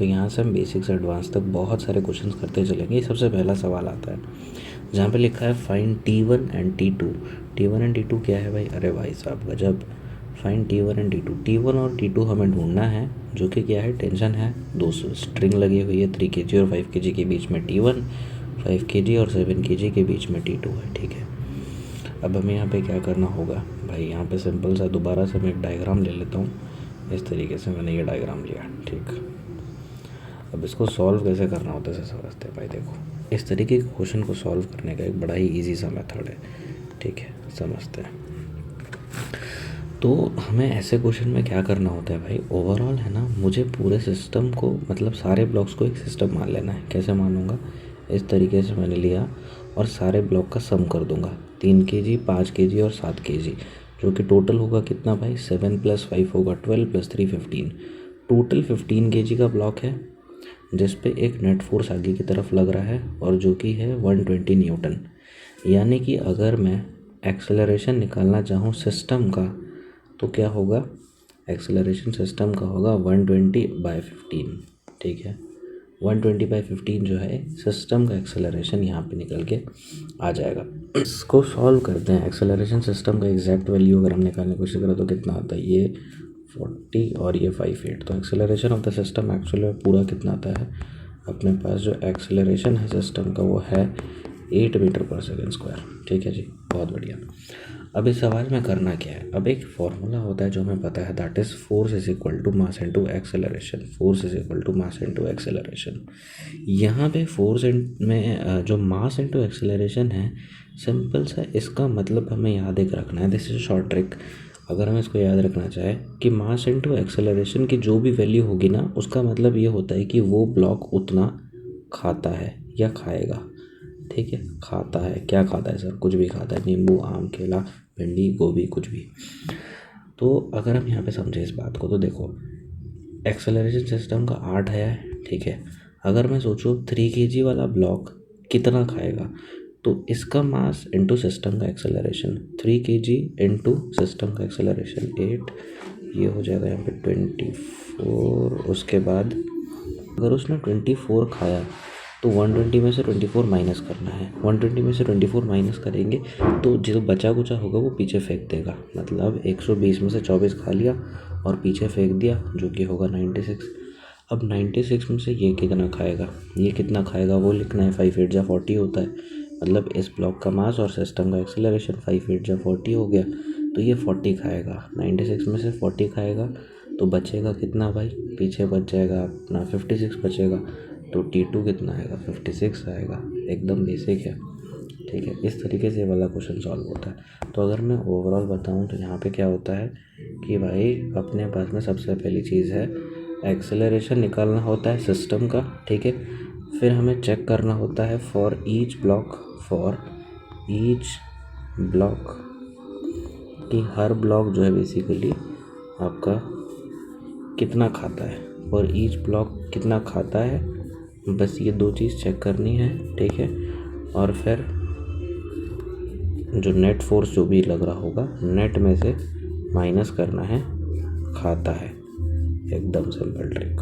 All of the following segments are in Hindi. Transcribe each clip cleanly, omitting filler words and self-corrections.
तो यहाँ से हम बेसिक से एडवांस तक बहुत सारे क्वेश्चंस करते चलेंगे। सबसे पहला सवाल आता है जहाँ पे लिखा है find T1 and T2। T1 and T2 क्या है भाई? अरे भाई साहब गजब। Find T1 and T2। T1 और T2 हमें ढूंढना है, जो कि क्या है? टेंशन है। दो स्ट्रिंग लगी हुई है 3 kg और 5 kg के बीच में T1, 5 kg और 7 kg के बीच में T2 है। ठीक है, अब हमें यहाँ पे क्या करना होगा भाई? यहाँ पे सिंपल सा दोबारा से मैं एक डायग्राम ले लेता हूँ। इस तरीके से मैंने ये डायग्राम लिया। ठीक, अब इसको सॉल्व कैसे करना होता है समझते हैं भाई। देखो, इस तरीके के क्वेश्चन को सॉल्व करने का एक बड़ा ही इजी सा मेथड है। ठीक है, समझते हैं। तो हमें ऐसे क्वेश्चन में क्या करना होता है भाई? ओवरऑल है ना, मुझे पूरे सिस्टम को, मतलब सारे ब्लॉक्स को एक सिस्टम मान लेना है। कैसे मानूंगा? इस तरीके से मैंने लिया और सारे ब्लॉक का सम कर दूंगा। 3 kg, 5 kg और 7 kg, जो कि टोटल होगा कितना भाई? 7 + 5 होगा 12 + 3 15। टोटल 15 kg का ब्लॉक है, जिस पे एक नेट फोर्स आगे की तरफ लग रहा है और जो कि है 120 न्यूटन। यानी कि अगर मैं एक्सेलरेशन निकालना चाहूँ सिस्टम का, तो क्या होगा? एक्सेलरेशन सिस्टम का होगा 120/15। ठीक है, 120/15 जो है सिस्टम का एक्सेलरेशन यहाँ पे निकल के आ जाएगा। इसको सॉल्व करते हैं। एक्सेलरेशन सिस्टम का एग्जैक्ट वैल्यू अगर हम निकालने की कोशिश करें तो कितना आता है? ये 40 और ये 58। तो acceleration of the system actually में पूरा कितना आता है? अपने पास जो एक्सेलरेशन है सिस्टम का वो है 8 मीटर/सेकंड स्क्वायर। ठीक है जी, बहुत बढ़िया। अब इस सवाल में करना क्या है? अब एक फॉर्मूला होता है जो हमें पता है, that is force is equal to mass into acceleration. Force is equal to mass into acceleration. यहाँ पे फोर्स में जो मास इनटू एक्सेलरेशन है, सिंपल सा इसका मतलब हमें याद एक रखना है। This is short trick. अगर हम इसको याद रखना चाहे कि मास इनटू एक्सेलरेशन की जो भी वैल्यू होगी ना, उसका मतलब ये होता है कि वो ब्लॉक उतना खाता है या खाएगा। ठीक है, खाता है, क्या खाता है सर? कुछ भी खाता है, नींबू, आम, केला, भिंडी, गोभी, कुछ भी। तो अगर हम यहाँ पे समझे इस बात को, तो देखो एक्सेलरेशन सिस्टम का 8 है। ठीक है, अगर मैं सोचूँ 3 kg वाला ब्लॉक कितना खाएगा, तो इसका मास इंटू सिस्टम का एक्सेलरेशन, 3 kg इंटू सिस्टम का एक्सेलरेशन 8, ये हो जाएगा यहाँ पे 24। उसके बाद अगर उसने 24 खाया तो 120 में से 24 माइनस करना है। 120 में से 24 माइनस करेंगे तो जो बचा कुचा होगा वो पीछे फेंक देगा। मतलब 120 में से 24 खा लिया और पीछे फेंक दिया, जो कि होगा 96। अब 96 में से ये कितना खाएगा, ये कितना खाएगा वो लिखना है। 5 8 जा 40 होता है, मतलब इस ब्लॉक का मास और सिस्टम का एक्सेलरेशन 5 8 जा 40 हो गया। तो ये 40 खाएगा, 96 में से 40 खाएगा, तो बचेगा कितना भाई? पीछे बच जाएगा अपना 56 बचेगा। तो T2 कितना आएगा? 56 आएगा। एकदम बेसिक है। ठीक है, इस तरीके से वाला क्वेश्चन सॉल्व होता है। तो अगर मैं ओवरऑल बताऊं तो यहाँ पे क्या होता है कि भाई अपने पास में सबसे पहली चीज़ है एक्सेलरेशन निकालना होता है सिस्टम का। ठीक है, फिर हमें चेक करना होता है फॉर ईच ब्लॉक कि हर ब्लॉक जो है बेसिकली आपका कितना खाता है, और ईच ब्लॉक कितना खाता है। बस ये 2 चीज़ चेक करनी है। ठीक है, और फिर जो नेट फोर्स जो भी लग रहा होगा, नेट में से माइनस करना है खाता है। एकदम सिंपल ट्रिक।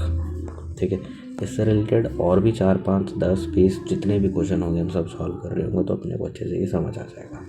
ठीक है, इससे रिलेटेड और भी 4 5 10 20 जितने भी क्वेश्चन होंगे हम सब सॉल्व कर रहे होंगे, तो अपने को अच्छे से ये समझ आ जाएगा।